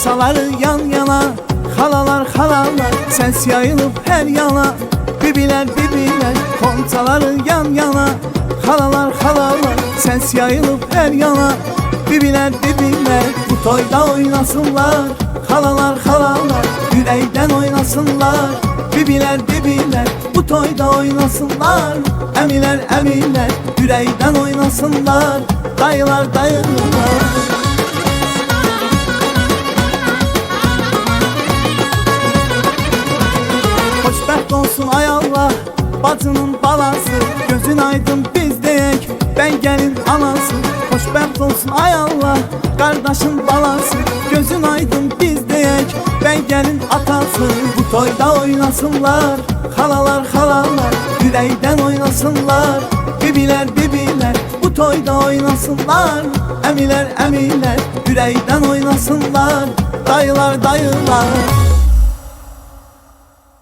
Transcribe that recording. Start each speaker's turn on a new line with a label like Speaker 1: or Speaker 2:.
Speaker 1: Konsaları yan yana, halalar halalar, ses yayılıp her yana, bibiler bibiler. Konsaları yan yana, halalar halalar, ses yayılıp her yana, bibiler bibiler. Bu toyda oynasınlar halalar halalar, yüreğden oynasınlar bibiler bibiler. Bu toyda oynasınlar emiler emiler, yüreğden oynasınlar dayılar dayılar. Xoşbəxt olsun ay Allah, bacının balası, gözün aydın biz deyək, ben gelin anası. Xoşbəxt olsun ay Allah, kardeşin balası, gözün aydın biz deyək, ben gelin atası. Bu toyda oynasınlar halalar halalar, yüreğden oynasınlar bibiler bibiler. Bu toyda oynasınlar emiler emiler, yüreğden oynasınlar dayılar dayılar.